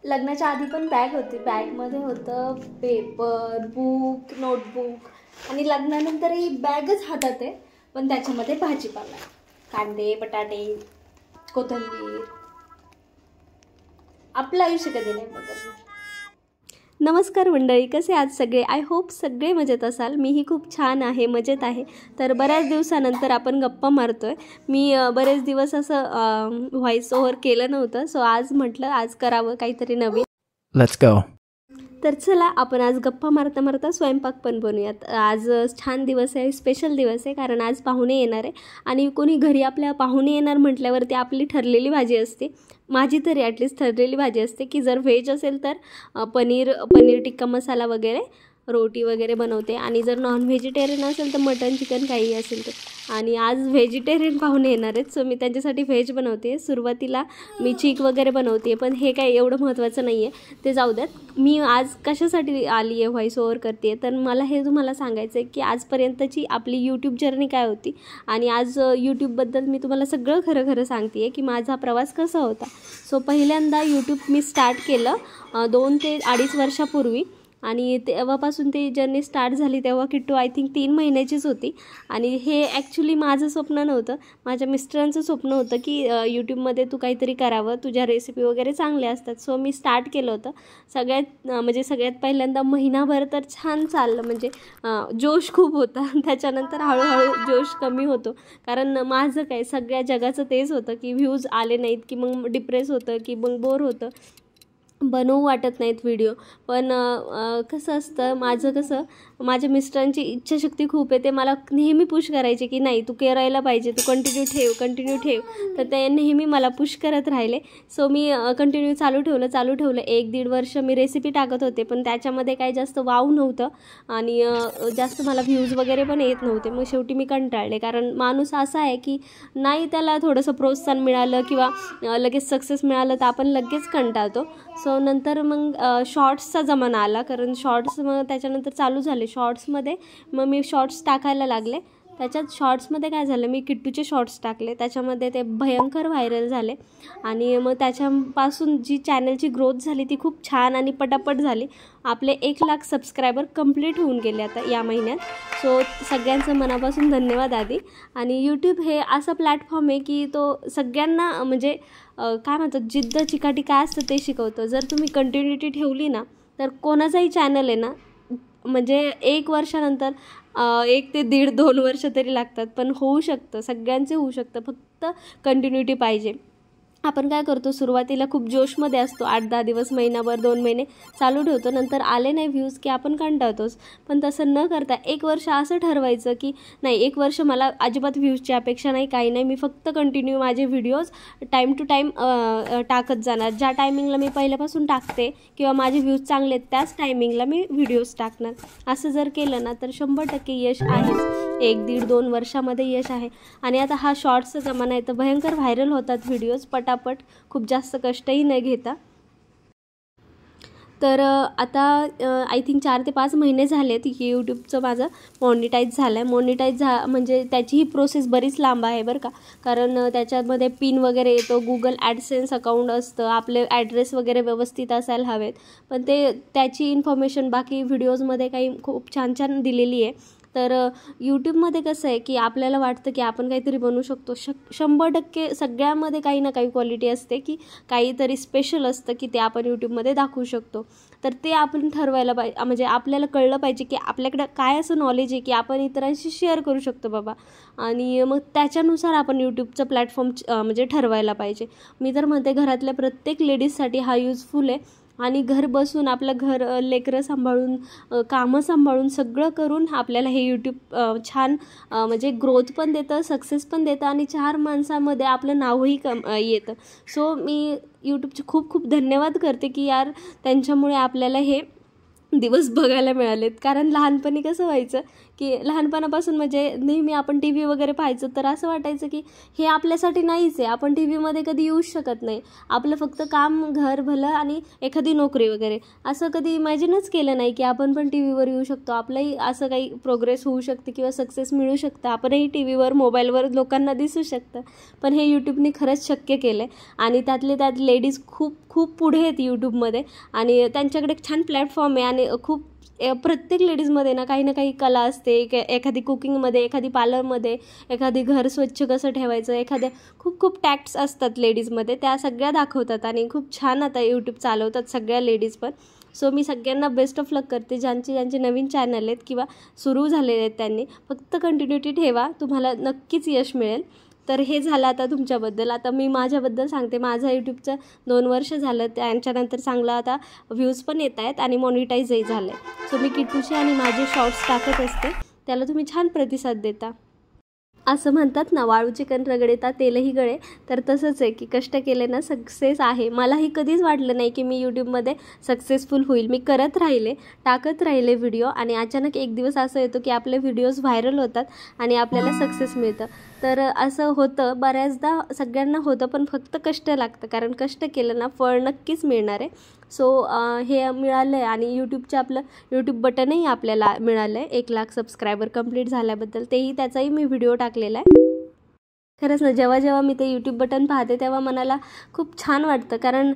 लग्नाच्या आधी पण बॅग होती, बॅगमध्ये होतं पेपर, बुक, नोटबुक आणि लग्नानंतरही बॅगच हातात आहे, पण त्याच्यामध्ये भाजीपाला, कांदे, बटाटे, कोथिंबीर. आपलं आयुष्य कधी नाही बदलणार. नमस्कार मंडळी, कसे आज सगळे? आय होप सगळे मजेत असाल. मीही खूप छान आहे, मजेत आहे. तर बऱ्याच दिवसानंतर आपण गप्पा मारतोय. मी बरेच दिवस असं व्हॉइस ओव्हर केलं नव्हतं, सो आज म्हटलं आज करावं काहीतरी नवीन. Let's go. तर चला आपण आज गप्पा मारता मारता स्वयंपाक पण बनवूयात. आज छान दिवस आहे, स्पेशल दिवस आहे, कारण आज पाहुणे येणार आहे आणि कोणी घरी आपल्या पाहुणे येणार म्हटल्यावरती आपली ठरलेली भाजी असते. माझी तरी ॲटलिस्ट ठरलेली भाजी असते की जर व्हेज असेल तर पनीर टिक्का मसाला वगैरे, रोटी वगैरे बनवते आणि जर नॉन व्हेजिटेरियन असेल तर मटन चिकन काही असेल तर. आणि आज व्हेजिटेरियन पाहुणे येणार आहेत, सो मी त्यांच्यासाठी व्हेज बनवते. सुरुवातीला मी चीक वगैरे बनवते, पण हे काही एवढं महत्त्वाचं नाही आहे, ते जाऊ द्यात. मी आज कशासाठी आली आहे, व्हॉइस ओव्हर करते आहे, तर मला हे तुम्हाला सांगायचं आहे की आजपर्यंतची आपली यूट्यूब जर्नी काय होती आणि आज यूट्यूबबद्दल मी तुम्हाला सगळं खरं खरं सांगते आहे की माझा प्रवास कसा होता. सो पहिल्यांदा यूट्यूब मी स्टार्ट केलं 2 ते 2.5 वर्षापूर्वी आणि तेव्हापासून ते जर्नी स्टार्ट झाली. तेव्हा किट्टू आय थिंक 3 महिन्याचीच होती आणि हे ॲक्च्युली माझं स्वप्न नव्हतं, माझ्या मिस्टरांचं स्वप्न होतं की यूट्यूबमध्ये तू काहीतरी करावं, तुझ्या रेसिपी वगैरे चांगल्या असतात. सो मी स्टार्ट केलं होतं. सगळ्यात पहिल्यांदा महिनाभर तर छान चाललं, म्हणजे जोश खूप होता. त्याच्यानंतर हळूहळू जोश कमी होतो, कारण माझं काय सगळ्या जगाचं तेच होतं की व्ह्यूज आले नाहीत की मग डिप्रेस होतं की मग बोर होतं, बनवू वाटत नाहीत व्हिडिओ. पण कसं असतं, माझ्या मिस्टरांची इच्छाशक्ती खूप आहे. ते मला नेहमी पुश करायचे की नाही तू करायला पाहिजे, तू कंटिन्यू ठेव. तर ते नेहमी मला पुश करत राहिले. सो मी कंटिन्यू चालू ठेवलं. 1-1.5 वर्ष मी रेसिपी टाकत होते, पण त्याच्यामध्ये काही जास्त वाव नव्हतं आणि जास्त मला व्ह्यूज वगैरे पण येत नव्हते. मग शेवटी मी कंटाळले, कारण माणूस असा आहे की नाही त्याला थोडंसं प्रोत्साहन मिळालं किंवा लगेच सक्सेस मिळालं तर आपण लगेच कंटाळतो. सो नंतर मग शॉर्ट्सचा जमाना आला, कारण शॉर्ट्स मग त्याच्यानंतर चालू झाले. शॉर्ट्समध्ये मग मी शॉर्ट्स टाकायला लागले. त्याच्यात शॉर्ट्समध्ये काय झालं, मी किट्टूचे शॉर्ट्स टाकले, त्याच्यामध्ये ते भयंकर व्हायरल झाले आणि मग त्याच्यापासून जी चॅनलची ग्रोथ झाली ती खूप छान आणि पटापट झाली. आपले 1 लाख सबस्क्रायबर कंप्लीट होऊन गेले आता या महिन्यात. सो सगळ्यांचं मनापासून धन्यवाद आधी. आणि यूट्यूब हे असा प्लॅटफॉर्म आहे की तो सगळ्यांना म्हणजे काय म्हणतात, जिद्द चिकाटी काय असतं ते शिकवतं. जर तुम्ही कंटिन्युटी ठेवली ना तर कोणाचाही चॅनल आहे ना, म्हणजे 1 वर्षानंतर 1 ते 1.5-2 वर्ष तरी लागतात, पण होऊ शकतं, सगळ्यांचे होऊ शकतं, फक्त कंटिन्युटी पाहिजे. आपण काय करतो, सुरुवातीला खूप जोशमध्ये असतो, 8-10 दिवस, महिनाभर, 2 महिने चालू ठेवतो, नंतर आले नाही व्ह्यूज की आपण कंटाळतोच. पण तसं न करता 1 वर्ष असं ठरवायचं की नाही, 1 वर्ष मला अजिबात व्ह्यूजची अपेक्षा नाही, काही नाही, मी फक्त कंटिन्यू माझे व्हिडिओज टाईम टू टाईम टाकत जाणार. ज्या टायमिंगला मी पहिल्यापासून टाकते किंवा माझे व्ह्यूज चांगले आहेत त्याच टायमिंगला मी व्हिडिओज टाकणार. असं जर केलं ना तर 100% यश आहेच. 1-1.5-2 वर्षामध्ये यश आहे. आणि आता हा शॉर्ट्सचा जमाना आहे, तर भयंकर व्हायरल होतात व्हिडिओज पटापट, खूप जास्त कष्टही न घेता. तर आता आय थिंक 4 ते 5 महिने झालेत की यूट्यूबचं माझं मॉनिटाईज झालं आहे. म्हणजे त्याची ही प्रोसेस बरीच लांब आहे बरं का, कारण त्याच्यामध्ये पिन वगैरे येतो, गुगल ॲडसेन्स अकाउंट असतं, आपले ॲड्रेस वगैरे व्यवस्थित असायला हवेत, पण त्याची इन्फॉर्मेशन बाकी व्हिडिओजमध्ये काही खूप छान छान दिलेली आहे. तर यूट्यूबमध्ये कसं आहे की आपल्याला वाटतं की आपण काहीतरी बनवू शकतो. 100% सगळ्यामध्ये काही ना काही क्वालिटी असते की काहीतरी स्पेशल असतं की ते आपण यूट्यूबमध्ये दाखवू शकतो. तर ते आपण ठरवायला पाहिजे, म्हणजे आपल्याला कळलं पाहिजे की आपल्याकडं काय असं नॉलेज आहे की आपण इतरांशी शेअर करू शकतो बाबा, आणि मग त्याच्यानुसार आपण यूट्यूबचं प्लॅटफॉर्म म्हणजे ठरवायला पाहिजे. मी तर म्हणते घरातल्या प्रत्येक लेडीजसाठी हा यूजफुल आहे. आणि घर बसून आपलं लेकरं सांभाळून, कामं सांभाळून, सगळं करून आपल्याला हे यूट्यूब छान म्हणजे ग्रोथ पण देतं, सक्सेस पण देतं आणि 4 माणसामध्ये आपलं नावही येतं. सो मी यूट्यूबचे खूप खूप धन्यवाद करते की यार त्यांच्यामुळे आपल्याला हे दिवस बघायला मिळालेत. कारण लहानपणी कसं व्हायचं की लहानपणापासून म्हणजे नेहमी आपण टी व्ही वगैरे पाहायचो, तर असं वाटायचं की हे आपल्यासाठी नाहीच आहे, आपण टी व्हीमध्ये कधी येऊच शकत नाही, आपलं फक्त काम, घर भलं आणि एखादी नोकरी वगैरे. असं कधी इमॅजिनच केलं नाही की आपण पण टी व्हीवर येऊ शकतो, आपलंही असं काही प्रोग्रेस होऊ शकते किंवा सक्सेस मिळू शकतं, आपणही टी व्हीवर मोबाईलवर लोकांना दिसू शकतं. पण हे यूट्यूबने खरंच शक्य केलं आहे आणि त्यातले त्यात लेडीज खूप खूप पुढे आहेत यूट्यूबमध्ये आणि त्यांच्याकडे छान प्लॅटफॉर्म आहे आणि खूप प्रत्येक लेडीजमध्ये ना काही कला असते. एखादी कुकिंगमध्ये, एखादी पार्लरमध्ये, एखादी घर स्वच्छ कसं ठेवायचं, एखाद्या खूप खूप टॅक्ट्स असतात लेडीजमध्ये, त्या सगळ्या दाखवतात आणि खूप छान आता यूट्यूब चालवतात सगळ्या लेडीज पण. सो मी सगळ्यांना बेस्ट ऑफ लक करते. ज्यांचे नवीन चॅनल आहेत किंवा सुरू झालेले आहेत त्यांनी फक्त कंटिन्युटी ठेवा, तुम्हाला नक्कीच यश मिळेल. तर हे झालं आता तुमच्याबद्दल. आता मी माझ्याबद्दल सांगते. माझं यूट्यूबचं 2 वर्ष झालं, त्यांच्यानंतर चांगलं आता व्ह्यूज पण येत आहेत आणि मॉनिटाईजही झालं आहे. सो मी किट्टूचे आणि माझे शॉर्ट्स टाकत असते, त्याला तुम्ही छान प्रतिसाद देता. असं म्हणतात ना, वाळूचे कण रगडेता तेलही गळे, तर तसंच आहे की कष्ट केले ना सक्सेस आहे. मलाही कधीच वाटलं नाही की मी यूट्यूबमध्ये सक्सेसफुल होईल. मी करत राहिले, टाकत राहिले व्हिडिओ आणि अचानक एक दिवस असं येतो की आपले व्हिडिओज व्हायरल होतात आणि आपल्याला सक्सेस मिळतं. तर असं होतं, बऱ्याचदा सगळ्यांना होतं, पण फक्त कष्ट लागतं, कारण कष्ट केलं ना फळ नक्कीच मिळणार आहे. सो हे मिळालं आहे आणि आपलं यूट्यूब बटनही आपल्याला मिळालं आहे 1,00,000 सबस्क्रायबर कंप्लीट झाल्याबद्दल. त्याचाही मी व्हिडिओ टाकलेला आहे. खरंच ना, जेव्हा मी ते यूट्यूब बटन पाहते तेव्हा मनाला खूप छान वाटतं, कारण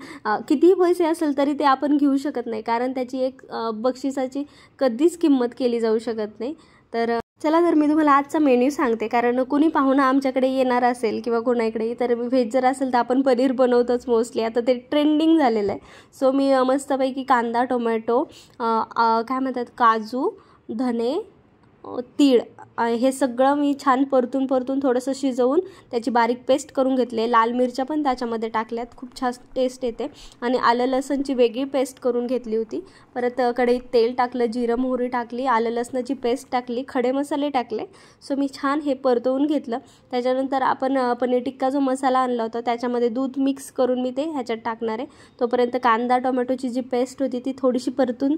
कितीही पैसे असेल तरी ते आपण घेऊ शकत नाही, कारण त्याची एक बक्षिसाची कधीच किंमत केली जाऊ शकत नाही. तर चला, तर मी तुम्हाला आजचा मेन्यू सांगते, कारण कोणी पाहुणा आमच्याकडे येणार असेल किंवा कोणाकडे, तर व्हेज जर असेल तर आपण पनीर बनवतोच मोस्टली, आता ते ट्रेंडिंग झालेलं आहे. सो मी मस्तपैकी कांदा, टोमॅटो, काय म्हणतात, काजू, धने, तीळ, हे सगळं मी छान परतून थोडंसं शिजवून त्याची बारीक पेस्ट करून घेतले. लाल मिरच्या पण त्याच्यामध्ये टाकल्यात, खूप छान टेस्ट येते. आणि आलं लसणची वेगळी पेस्ट करून घेतली होती. परत कढईत तेल टाकलं, जिरं मोहरी टाकली, आलं लसणाची पेस्ट टाकली, खडे मसाले टाकले. सो मी छान हे परतवून घेतलं. त्याच्यानंतर आपण पनीर टिक्का जो मसाला आणला होता त्याच्यामध्ये दूध मिक्स करून मी ते ह्याच्यात टाकणार आहे. तोपर्यंत कांदा टोमॅटोची जी पेस्ट होती ती थोडीशी परतून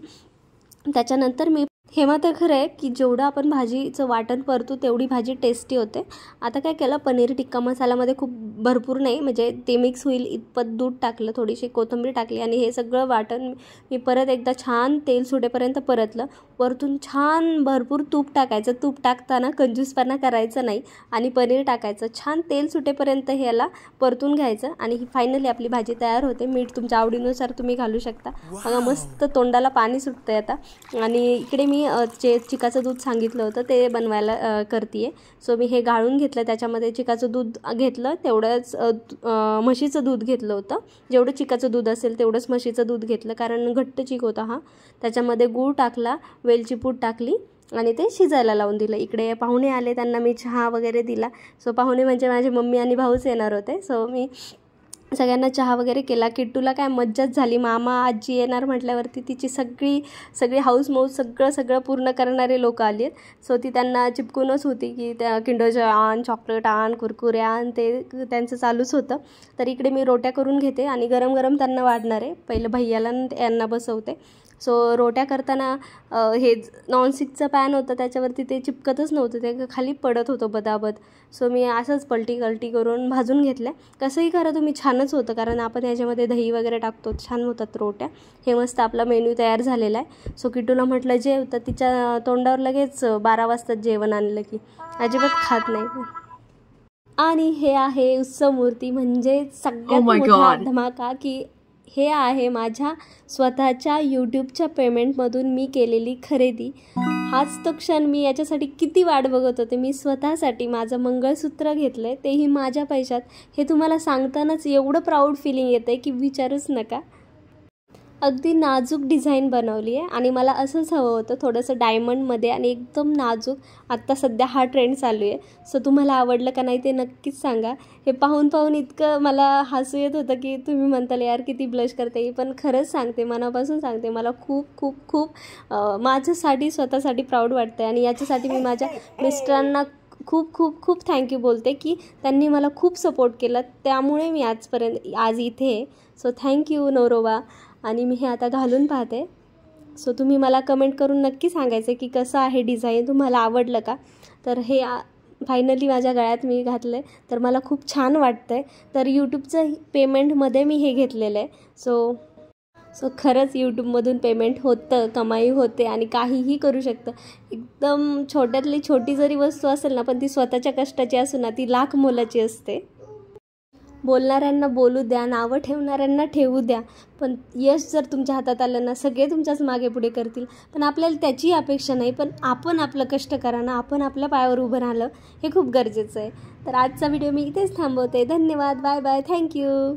त्याच्यानंतर मी, हे मात्र खरं आहे की जेवढं आपण भाजीचं वाटण परतू तेवढी भाजी टेस्टी होते. आता काय केलं, पनीर टिक्का मसाल्यामध्ये खूप भरपूर नाही, म्हणजे ते मिक्स होईल इतपत दूध टाकलं, थोडीशी कोथिंबीर टाकली आणि हे सगळं वाटण मी परत एकदा छान तेल सुटेपर्यंत परतलं. वरतून छान भरपूर तूप टाकायचं. तूप टाकताना कंजूसपणा करायचं नाही आणि पनीर टाकायचं. छान तेल सुटेपर्यंत ह्याला परतून घ्यायचं आणि ही फायनली आपली भाजी तयार होते. मीठ तुमच्या आवडीनुसार तुम्ही घालू शकता. बघा, मस्त तोंडाला पाणी सुटतं आता. आणि इकडे मी जे चिकाचं दूध सांगितलं होतं ते बनवायला करते. सो मी हे गाळून घेतलं, त्याच्यामध्ये चिकाचं दूध घेतलं, तेवढंच म्हशीचं दूध घेतलं होतं. जेवढं चिकाचं दूध असेल तेवढंच म्हशीचं दूध घेतलं, कारण घट्ट चिक होता हा. त्याच्यामध्ये गूळ टाकला, वेलची पूड टाकली आणि ते शिजायला लावून दिलं. इकडे पाहुणे आले, त्यांना मी चहा वगैरे दिला. सो पाहुणे म्हणजे माझी मम्मी आणि भाऊच येणार होते. सो मी सगळ्यांना चहा वगैरे केला. किट्टूला काय मज्जाच झाली, मामा आजी येणार म्हटल्यावरती तिची सगळी हाऊस मौज सगळं पूर्ण करणारे लोक आली आहेत. सो ती त्यांना चिपकूनच होती की त्या किंडर जॉय आण, चॉकलेट आण, कुरकुरे आण, ते त्यांचं चालूच होतं. तर इकडे मी रोट्या करून घेते आणि गरम गरम त्यांना वाढणार आहे. पहिलं भैयाला यांना बसवते. सो रोट्या करताना हे नॉनस्टिकचं पॅन होतं, त्याच्यावरती ते चिपकतच नव्हतं, ते खाली पडत होतं बदाबद. सो मी असंच पलटी करून भाजून घेतल्या. कसंही करा तुम्ही, छानच होतं, कारण आपण याच्यामध्ये दही वगैरे टाकतो, छान होतात रोट्या. हे मस्त आपला मेन्यू तयार झालेला आहे. सो किट्टूला म्हटलं जेव, तर तिच्या तोंडावर लगेच 12 वाजता जेवण आणलं की अजिबात खात नाही. आणि हे आहे उत्सव मूर्ती, म्हणजे सगळ्यात मोठा धमाका की हे आहे माझ्या स्वतःच्या यूट्यूबच्या पेमेंटमधून मी केलेली खरेदी. हाच तो क्षण, मी याच्यासाठी किती वाट बघत होते. मी स्वतःसाठी माझं मंगळसूत्र घेतलं आहे, तेही माझ्या पैशात. हे तुम्हाला सांगतानाच एवढं प्राऊड फिलिंग येतं आहे की विचारूच नका. अगदी नाजूक डिझाईन बनवली आहे आणि मला असंच हवं होतं, थोडंसं डायमंडमध्ये आणि एकदम नाजूक. आत्ता सध्या हा ट्रेंड चालू आहे. सो तुम्हाला आवडलं का नाही ते नक्कीच सांगा. हे पाहून इतकं मला हसू येत होतं की तुम्ही म्हणताल यार किती ब्लश करते, पण खरंच सांगते, मनापासून सांगते, मला खूप माझ्यासाठी स्वतःसाठी प्राऊड वाटतं आणि याच्यासाठी मी माझ्या मिस्टरांना खूप थँक्यू बोलते की त्यांनी मला खूप सपोर्ट केला, त्यामुळे मी आज इथे आहे. So thank you Noroba. आणि मी हे आता घालून पाहते. सो तुम्ही मला कमेंट करून नक्की सांगायचं की कसं आहे डिझाईन, तुम्हाला आवडलं का. तर हे फायनली माझ्या गळ्यात मी घातलं आहे, तर मला खूप छान वाटतं आहे. तर यूट्यूबचं पेमेंटमध्ये मी हे घेतलेलं आहे. सो खरंच यूट्यूबमधून पेमेंट होतं, कमाई होते आणि काहीही करू शकतं. एकदम छोट्यातली छोटी जरी वस्तू असेल ना, पण ती स्वतःच्या कष्टाची असू ना, ती लाख मोलाची असते. बोलणाऱ्यांना बोलू द्या, नावं ठेवणाऱ्यांना ठेवू द्या, पण यश जर तुमच्या हातात आलं ना, सगळे तुमच्याच मागे पुढे करतील. पण आपल्याला त्याची अपेक्षा नाही, पण आपण आपलं कष्ट करा ना, आपण आपल्या पायावर उभं राहिलं हे खूप गरजेचं आहे. तर आजचा व्हिडिओ मी इथेच थांबवते. धन्यवाद. Bye bye. थँक्यू.